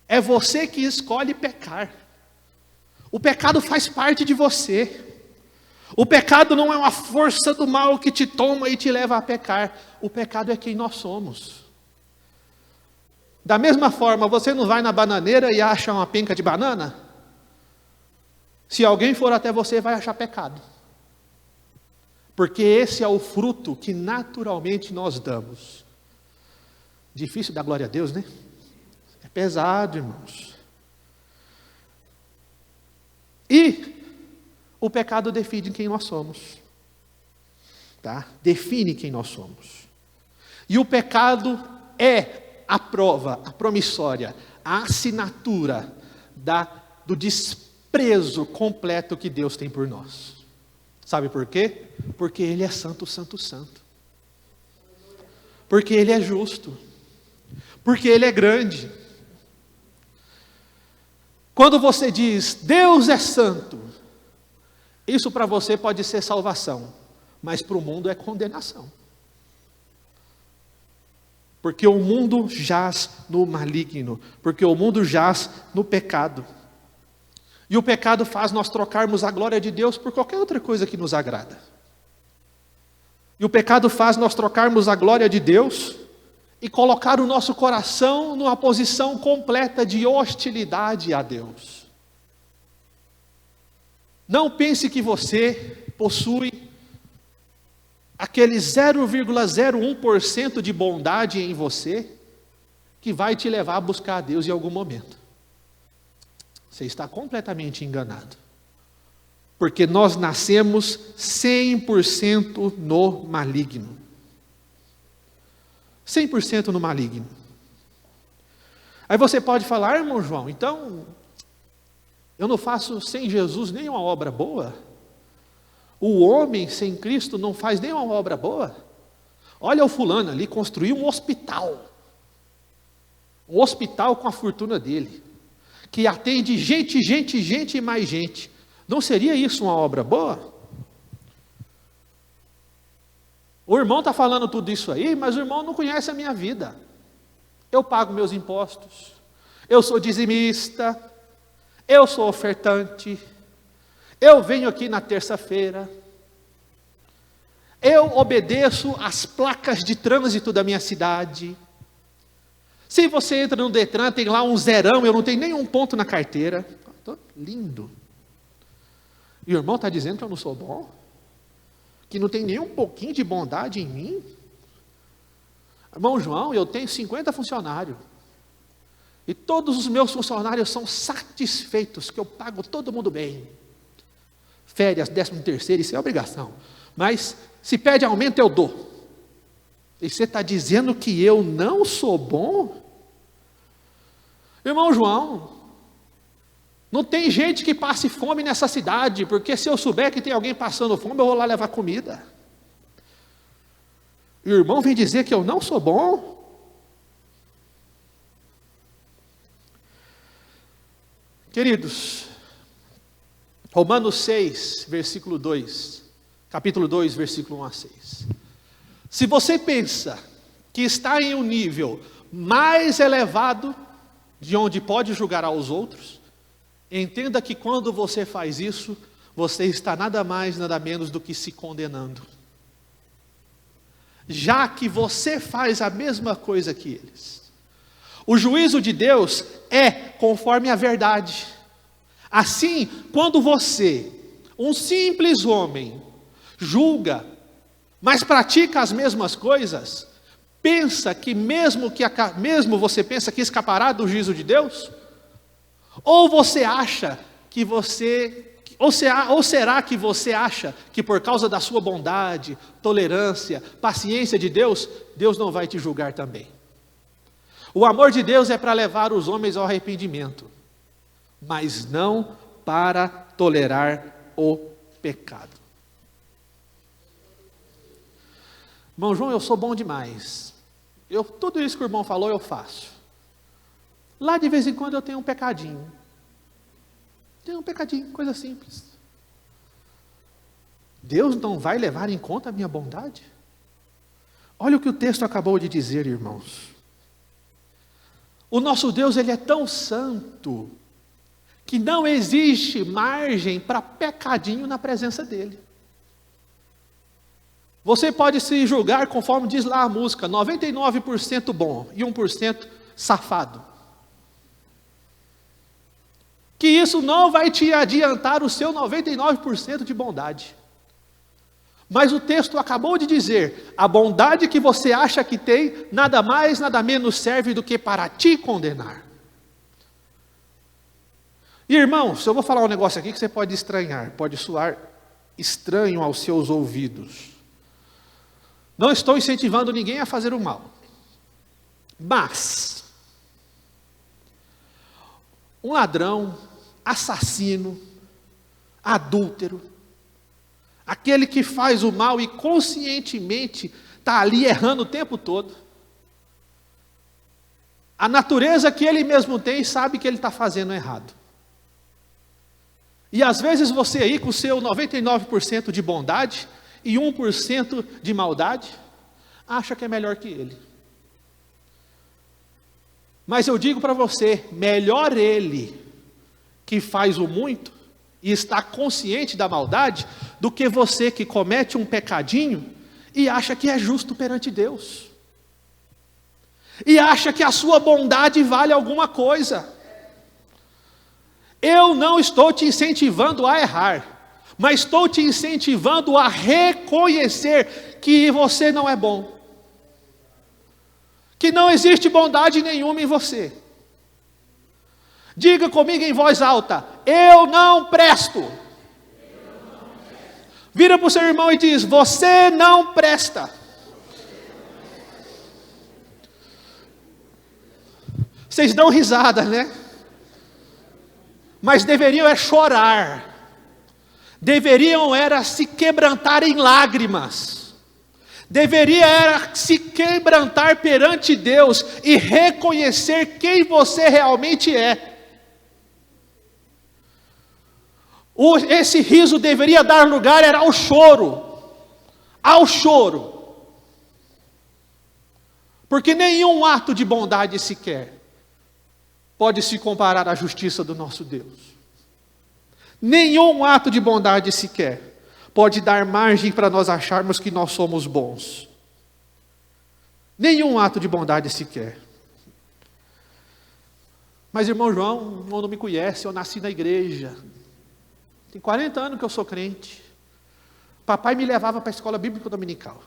É você que escolhe pecar. O pecado faz parte de você. O pecado não é uma força do mal que te toma e te leva a pecar. O pecado é quem nós somos. Da mesma forma, você não vai na bananeira e acha uma penca de banana? Se alguém for até você, vai achar pecado. Porque esse é o fruto que naturalmente nós damos. Difícil dar glória a Deus, né? É pesado, irmãos. E o pecado define quem nós somos. Tá? Define quem nós somos. E o pecado é a prova, a promissória, a assinatura do desprezo completo que Deus tem por nós. Sabe por quê? Porque Ele é santo, santo, santo. Porque Ele é justo. Porque Ele é grande. Quando você diz, Deus é santo, isso para você pode ser salvação, mas para o mundo é condenação. Porque o mundo jaz no maligno, porque o mundo jaz no pecado. E o pecado faz nós trocarmos a glória de Deus por qualquer outra coisa que nos agrada. E o pecado faz nós trocarmos a glória de Deus e colocar o nosso coração numa posição completa de hostilidade a Deus. Não pense que você possui aquele 0,01% de bondade em você que vai te levar a buscar a Deus em algum momento. Você está completamente enganado. Porque nós nascemos 100% no maligno. 100% no maligno. Aí você pode falar, irmão João, então, eu não faço sem Jesus nenhuma obra boa? O homem sem Cristo não faz nenhuma obra boa? Olha o fulano ali, construiu um hospital. Um hospital com a fortuna dele. Que atende gente e mais gente. Não seria isso uma obra boa? O irmão está falando tudo isso aí, mas o irmão não conhece a minha vida. Eu pago meus impostos, eu sou dizimista, eu sou ofertante, eu venho aqui na terça-feira. Eu obedeço às placas de trânsito da minha cidade. Se você entra no Detran, tem lá um zerão, eu não tenho nenhum ponto na carteira. Lindo. E o irmão está dizendo que eu não sou bom? Que não tem nem um pouquinho de bondade em mim? Irmão João, eu tenho 50 funcionários. E todos os meus funcionários são satisfeitos, que eu pago todo mundo bem. Férias, 13º, isso é obrigação. Mas se pede aumento, eu dou. E você está dizendo que eu não sou bom? Irmão João, não tem gente que passe fome nessa cidade, porque se eu souber que tem alguém passando fome, eu vou lá levar comida. E o irmão vem dizer que eu não sou bom? Queridos, Romanos 6, versículo 2, capítulo 2, versículo 1 a 6. Se você pensa que está em um nível mais elevado de onde pode julgar aos outros, entenda que quando você faz isso, você está nada mais, nada menos do que se condenando. Já que você faz a mesma coisa que eles. O juízo de Deus é conforme a verdade. Assim, quando você, um simples homem, julga, mas pratica as mesmas coisas, pensa que mesmo você pensa que escapará do juízo de Deus? Ou você acha que ou será que você acha que por causa da sua bondade, tolerância, paciência de Deus, Deus não vai te julgar também? O amor de Deus é para levar os homens ao arrependimento, mas não para tolerar o pecado. Irmão João, eu sou bom demais. Tudo isso que o irmão falou, eu faço. Lá de vez em quando eu tenho um pecadinho. Coisa simples. Deus não vai levar em conta a minha bondade? Olha o que o texto acabou de dizer, irmãos. O nosso Deus, Ele é tão santo, que não existe margem para pecadinho na presença dEle. Você pode se julgar, conforme diz lá a música, 99% bom e 1% safado. Que isso não vai te adiantar o seu 99% de bondade. Mas o texto acabou de dizer, a bondade que você acha que tem, nada mais, nada menos serve do que para te condenar. E irmãos, eu vou falar um negócio aqui que você pode estranhar, pode soar estranho aos seus ouvidos. Não estou incentivando ninguém a fazer o mal. Mas, um ladrão, assassino, adúltero, aquele que faz o mal e conscientemente está ali errando o tempo todo, a natureza que ele mesmo tem sabe que ele está fazendo errado. E às vezes você aí com o seu 99% de bondade e 1% de maldade, acha que é melhor que ele. Mas eu digo para você, melhor ele que faz o muito e está consciente da maldade, do que você que comete um pecadinho e acha que é justo perante Deus. E acha que a sua bondade vale alguma coisa. Eu não estou te incentivando a errar, mas estou te incentivando a reconhecer que você não é bom. Que não existe bondade nenhuma em você. Diga comigo em voz alta, eu não presto. Vira para o seu irmão e diz, você não presta. Vocês dão risada, né? Mas deveriam chorar. Deveriam se quebrantar em lágrimas. Deveria se quebrantar perante Deus e reconhecer quem você realmente é. Esse riso deveria dar lugar ao choro. Ao choro. Porque nenhum ato de bondade sequer pode se comparar à justiça do nosso Deus. Nenhum ato de bondade sequer pode dar margem para nós acharmos que nós somos bons. Nenhum ato de bondade sequer. Mas irmão João não me conhece, eu nasci na igreja. Tem 40 anos que eu sou crente. Papai me levava para a escola bíblica dominical.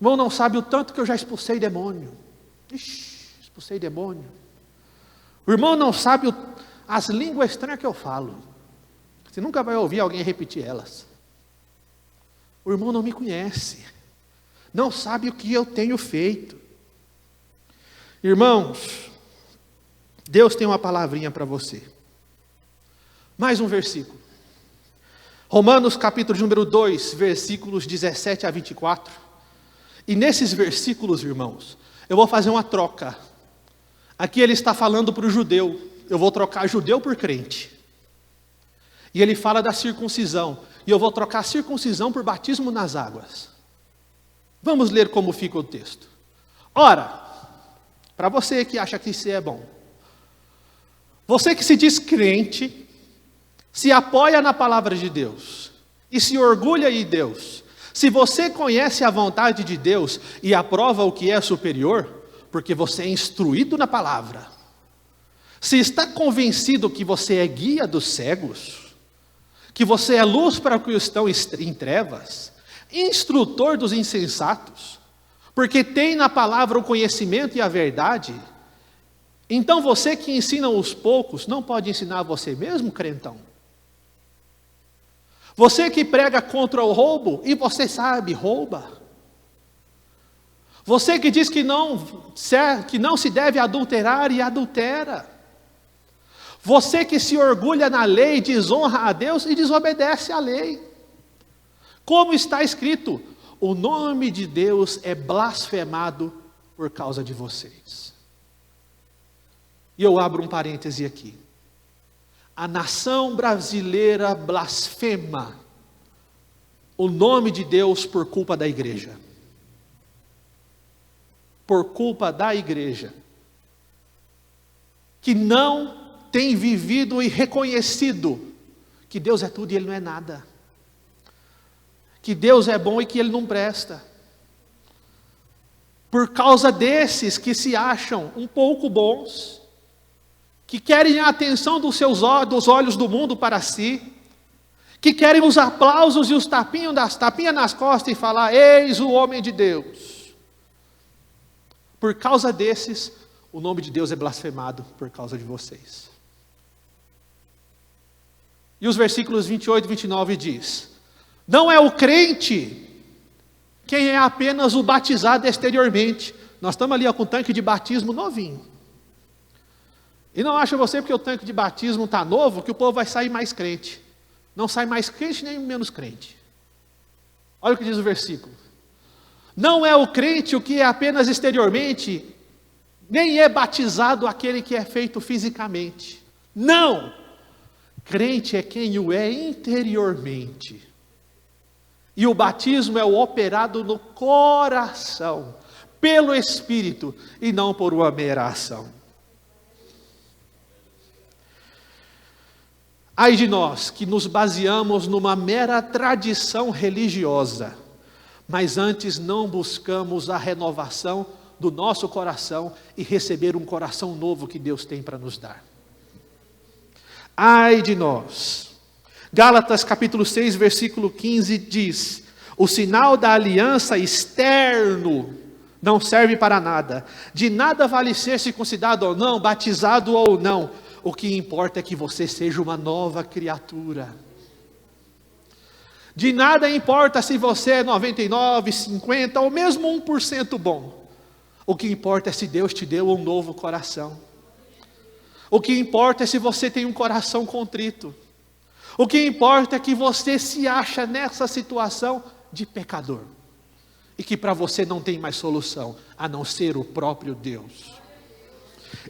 Irmão não sabe o tanto que eu já expulsei demônio. Ixi, expulsei demônio. O irmão não sabe as línguas estranhas que eu falo. Você nunca vai ouvir alguém repetir elas. O irmão não me conhece. Não sabe o que eu tenho feito. Irmãos, Deus tem uma palavrinha para você. Mais um versículo. Romanos capítulo número 2, versículos 17 a 24. E nesses versículos, irmãos, eu vou fazer uma troca. Aqui ele está falando para o judeu. Eu vou trocar judeu por crente. E ele fala da circuncisão. E eu vou trocar a circuncisão por batismo nas águas. Vamos ler como fica o texto. Ora, para você que acha que isso é bom. Você que se diz crente, se apoia na palavra de Deus e se orgulha em Deus. Se você conhece a vontade de Deus e aprova o que é superior, porque você é instruído na palavra. Se está convencido que você é guia dos cegos, que você é luz para os que estão em trevas, instrutor dos insensatos, porque tem na palavra o conhecimento e a verdade, então você que ensina os poucos, não pode ensinar você mesmo, crentão? Você que prega contra o roubo, e você sabe, rouba. Você que diz que não se deve adulterar e adultera. Você que se orgulha na lei, desonra a Deus e desobedece à lei. Como está escrito, o nome de Deus é blasfemado por causa de vocês. E eu abro um parêntese aqui. A nação brasileira blasfema o nome de Deus por culpa da igreja. Por culpa da igreja. Que não tem vivido e reconhecido que Deus é tudo e Ele não é nada. Que Deus é bom e que Ele não presta. Por causa desses que se acham um pouco bons, que querem a atenção dos olhos do mundo para si, que querem os aplausos e os tapinhas nas costas e falar, eis o homem de Deus. Por causa desses, o nome de Deus é blasfemado por causa de vocês. E os versículos 28 e 29 diz, não é o crente quem é apenas o batizado exteriormente. Nós estamos ali com o tanque de batismo novinho. E não acha você, porque o tanque de batismo está novo, que o povo vai sair mais crente. Não sai mais crente nem menos crente. Olha o que diz o versículo. Não é o crente o que é apenas exteriormente, nem é batizado aquele que é feito fisicamente. Não! Crente é quem o é interiormente. E o batismo é o operado no coração, pelo Espírito, e não por uma mera ação. Ai de nós que nos baseamos numa mera tradição religiosa, mas antes não buscamos a renovação do nosso coração e receber um coração novo que Deus tem para nos dar. Ai de nós. Gálatas capítulo 6, versículo 15 diz, o sinal da aliança externo não serve para nada. De nada vale ser circuncidado ou não, batizado ou não. O que importa é que você seja uma nova criatura. De nada importa se você é 99, 50 ou mesmo 1% bom. O que importa é se Deus te deu um novo coração. O que importa é se você tem um coração contrito. O que importa é que você se acha nessa situação de pecador. E que para você não tem mais solução, a não ser o próprio Deus.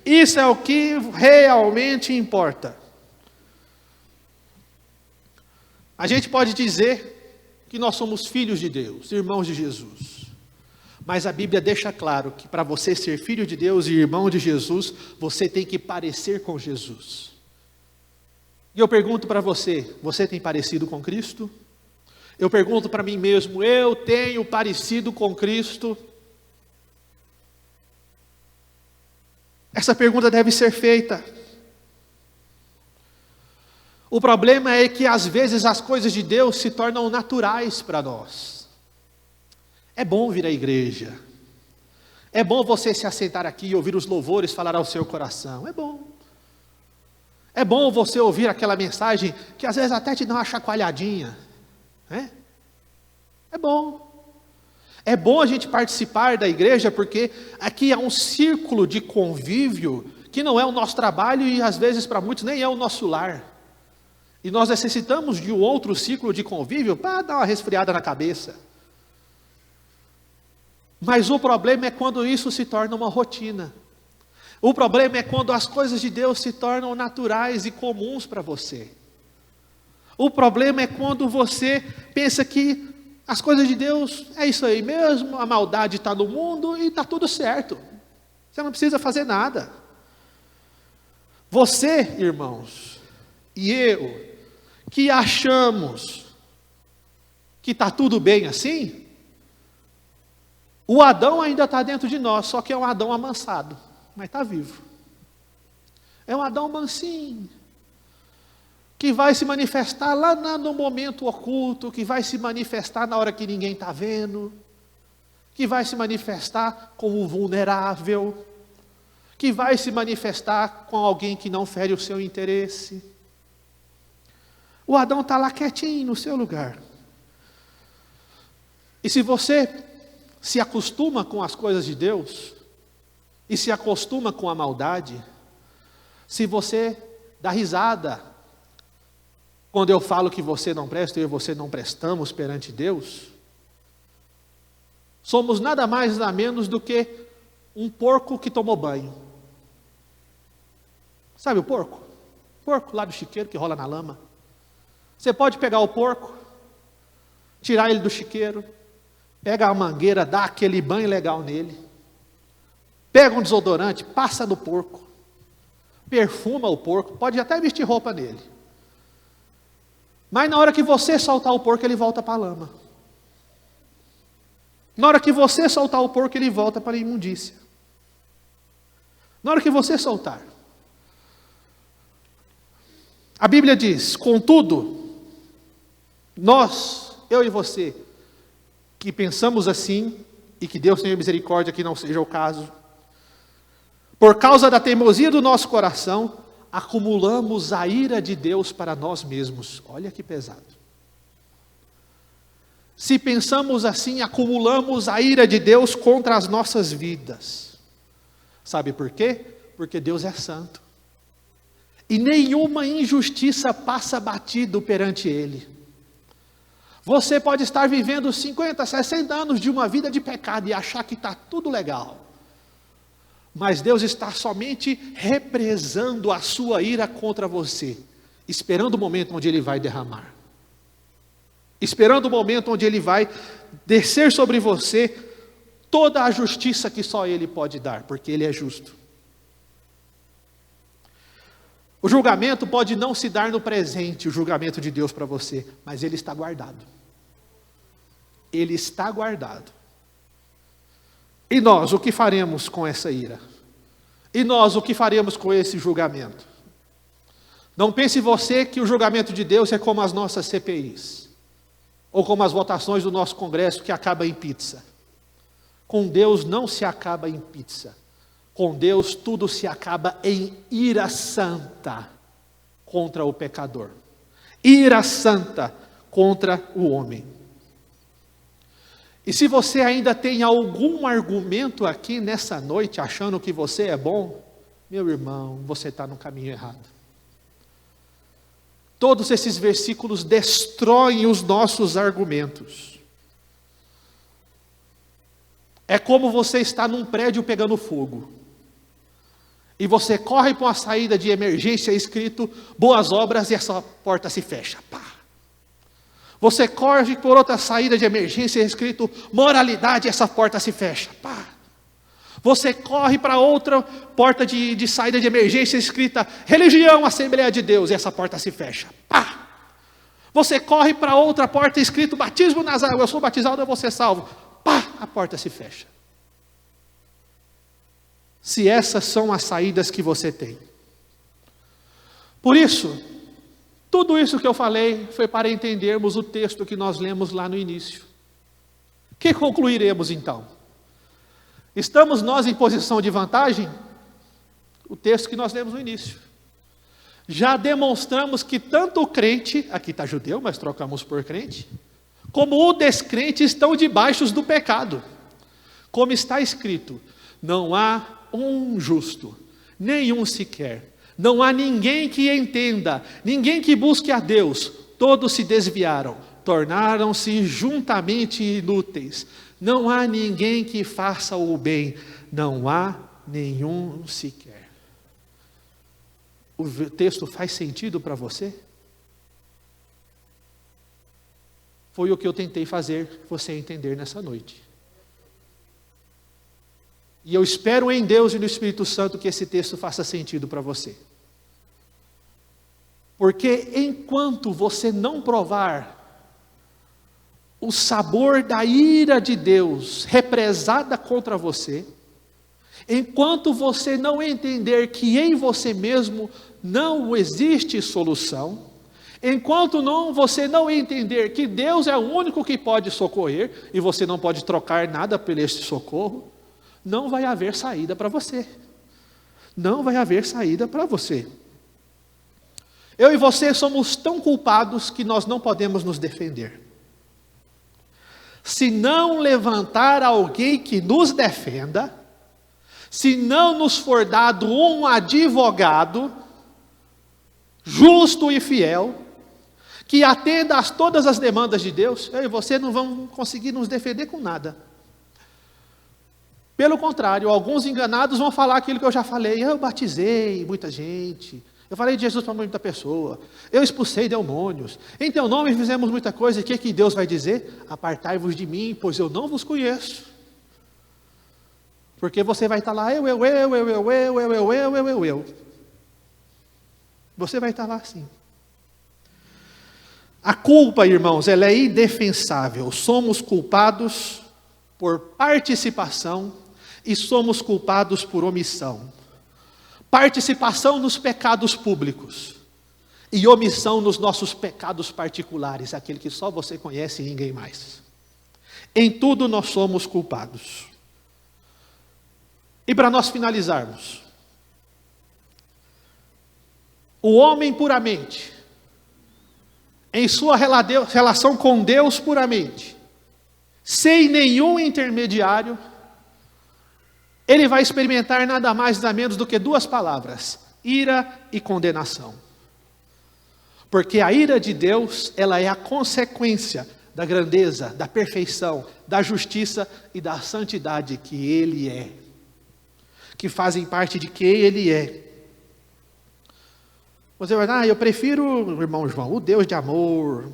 Isso é o que realmente importa. A gente pode dizer que nós somos filhos de Deus, irmãos de Jesus. Mas a Bíblia deixa claro que para você ser filho de Deus e irmão de Jesus, você tem que parecer com Jesus. E eu pergunto para você, você tem parecido com Cristo? Eu pergunto para mim mesmo, eu tenho parecido com Cristo? Essa pergunta deve ser feita. O problema é que às vezes as coisas de Deus se tornam naturais para nós. É bom vir à igreja. É bom você se assentar aqui e ouvir os louvores falar ao seu coração. É bom. É bom você ouvir aquela mensagem que às vezes até te dá uma chacoalhadinha. É bom. É bom a gente participar da igreja, porque aqui há um círculo de convívio que não é o nosso trabalho e às vezes para muitos nem é o nosso lar. E nós necessitamos de um outro ciclo de convívio para dar uma resfriada na cabeça. Mas o problema é quando isso se torna uma rotina. O problema é quando as coisas de Deus se tornam naturais e comuns para você. O problema é quando você pensa que as coisas de Deus é isso aí mesmo, a maldade está no mundo e está tudo certo. Você não precisa fazer nada. Você, irmãos, e eu, que achamos que está tudo bem assim, o Adão ainda está dentro de nós, só que é um Adão amansado, mas está vivo. É um Adão mansinho, que vai se manifestar lá no momento oculto, que vai se manifestar na hora que ninguém está vendo, que vai se manifestar como vulnerável, que vai se manifestar com alguém que não fere o seu interesse. O Adão está lá quietinho no seu lugar. E se você se acostuma com as coisas de Deus, e se acostuma com a maldade, se você dá risada quando eu falo que você não presta, eu e você não prestamos perante Deus, somos nada mais nada menos do que um porco que tomou banho. Sabe o porco? Porco lá do chiqueiro que rola na lama. Você pode pegar o porco, tirar ele do chiqueiro, pega a mangueira, dá aquele banho legal nele, pega um desodorante, passa no porco, perfuma o porco, pode até vestir roupa nele. Mas na hora que você soltar o porco, ele volta para a lama. Na hora que você soltar o porco, ele volta para a imundícia. Na hora que você soltar. A Bíblia diz, contudo, nós, eu e você, que pensamos assim, e que Deus tenha misericórdia que não seja o caso, por causa da teimosia do nosso coração, acumulamos a ira de Deus para nós mesmos. Olha que pesado. Se pensamos assim, acumulamos a ira de Deus contra as nossas vidas. Sabe por quê? Porque Deus é santo. E nenhuma injustiça passa batido perante Ele. Você pode estar vivendo 50, 60 anos de uma vida de pecado e achar que está tudo legal. Mas Deus está somente represando a sua ira contra você, esperando o momento onde Ele vai derramar. Esperando o momento onde Ele vai descer sobre você toda a justiça que só Ele pode dar, porque Ele é justo. O julgamento pode não se dar no presente, o julgamento de Deus para você, mas ele está guardado. Ele está guardado. E nós, o que faremos com essa ira? E nós, o que faremos com esse julgamento? Não pense você que o julgamento de Deus é como as nossas CPIs, ou como as votações do nosso Congresso que acaba em pizza. Com Deus não se acaba em pizza. Com Deus tudo se acaba em ira santa contra o pecador. Ira santa contra o homem. E se você ainda tem algum argumento aqui nessa noite, achando que você é bom, meu irmão, você está no caminho errado. Todos esses versículos destroem os nossos argumentos. É como você está num prédio pegando fogo. E você corre para uma saída de emergência escrito boas obras e essa porta se fecha. Pá. Você corre por outra saída de emergência escrito moralidade e essa porta se fecha. Pá. Você corre para outra porta de saída de emergência escrita religião, Assembleia de Deus, e essa porta se fecha. Pá! Você corre para outra porta escrito batismo nas águas, eu sou batizado, eu vou ser salvo. Pá! A porta se fecha. Se essas são as saídas que você tem. Por isso, tudo isso que eu falei foi para entendermos o texto que nós lemos lá no início. Que concluiremos então? Estamos nós em posição de vantagem? O texto que nós lemos no início. Já demonstramos que tanto o crente, aqui está judeu, mas trocamos por crente, como o descrente estão debaixo do pecado. Como está escrito, não há um justo, nenhum sequer. Não há ninguém que entenda, ninguém que busque a Deus. Todos se desviaram, tornaram-se juntamente inúteis. Não há ninguém que faça o bem, não há nenhum sequer. O texto faz sentido para você? Foi o que eu tentei fazer você entender nessa noite. E eu espero em Deus e no Espírito Santo que esse texto faça sentido para você. Porque enquanto você não provar o sabor da ira de Deus represada contra você, enquanto você não entender que em você mesmo não existe solução, enquanto você não entender que Deus é o único que pode socorrer, e você não pode trocar nada por este socorro, não vai haver saída para você. Não vai haver saída para você. Eu e você somos tão culpados que nós não podemos nos defender. Se não levantar alguém que nos defenda, se não nos for dado um advogado justo e fiel, que atenda a todas as demandas de Deus, eu e você não vamos conseguir nos defender com nada. Pelo contrário, alguns enganados vão falar aquilo que eu já falei. Eu batizei muita gente, eu falei de Jesus para muita pessoa, eu expulsei demônios, em teu nome fizemos muita coisa. E o que Deus vai dizer? Apartai-vos de mim, pois eu não vos conheço. Porque você vai estar lá, eu. Você vai estar lá assim. A culpa, irmãos, ela é indefensável. Somos culpados por participação e somos culpados por omissão. Participação nos pecados públicos e omissão nos nossos pecados particulares, aquele que só você conhece e ninguém mais. Em tudo nós somos culpados. E para nós finalizarmos, o homem puramente, em sua relação com Deus puramente, sem nenhum intermediário, ele vai experimentar nada mais nada menos do que duas palavras: ira e condenação. Porque a ira de Deus, ela é a consequência da grandeza, da perfeição, da justiça e da santidade que Ele é, que fazem parte de quem Ele é. Você vai dizer, eu prefiro, irmão João, o Deus de amor,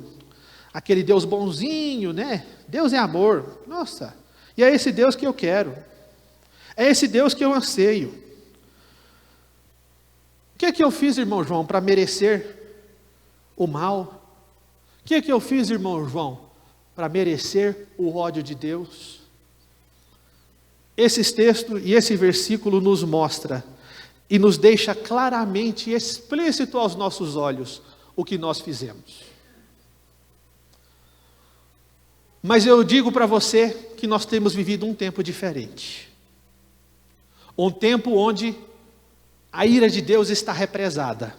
aquele Deus bonzinho, né? Deus é amor. Nossa, e é esse Deus que eu quero. É esse Deus que eu anseio. O que é que eu fiz, irmão João, para merecer o mal? O que é que eu fiz, irmão João, para merecer o ódio de Deus? Esse texto e esse versículo nos mostra e nos deixa claramente explícito aos nossos olhos o que nós fizemos. Mas eu digo para você que nós temos vivido um tempo diferente. Um tempo onde a ira de Deus está represada.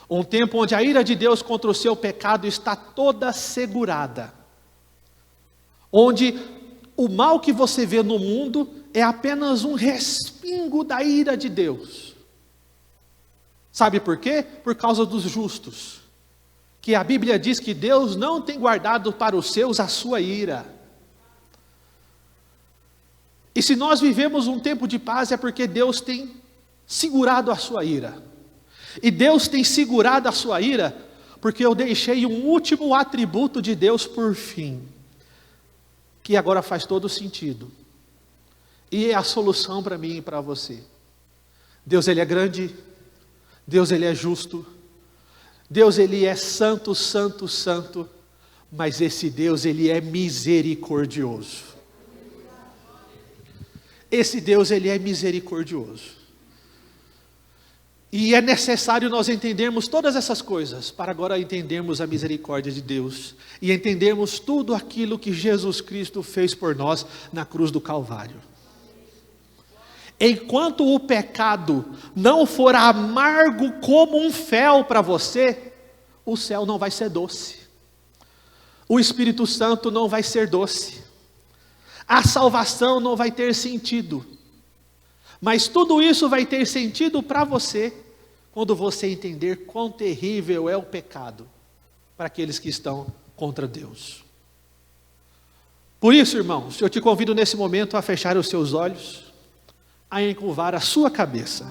Um tempo onde a ira de Deus contra o seu pecado está toda segurada. Onde o mal que você vê no mundo é apenas um respingo da ira de Deus. Sabe por quê? Por causa dos justos. Que a Bíblia diz que Deus não tem guardado para os seus a sua ira. E se nós vivemos um tempo de paz é porque Deus tem segurado a sua ira. E Deus tem segurado a sua ira porque eu deixei um último atributo de Deus por fim, que agora faz todo sentido. E é a solução para mim e para você. Deus, Ele é grande. Deus, Ele é justo. Deus, Ele é santo, santo, santo. Mas esse Deus, Ele é misericordioso. Esse Deus, Ele é misericordioso. E é necessário nós entendermos todas essas coisas, para agora entendermos a misericórdia de Deus, e entendermos tudo aquilo que Jesus Cristo fez por nós na cruz do Calvário. Enquanto o pecado não for amargo como um fel para você, o céu não vai ser doce. O Espírito Santo não vai ser doce. A salvação não vai ter sentido. Mas tudo isso vai ter sentido para você, quando você entender quão terrível é o pecado para aqueles que estão contra Deus. Por isso, irmãos, eu te convido nesse momento a fechar os seus olhos, a encurvar a sua cabeça.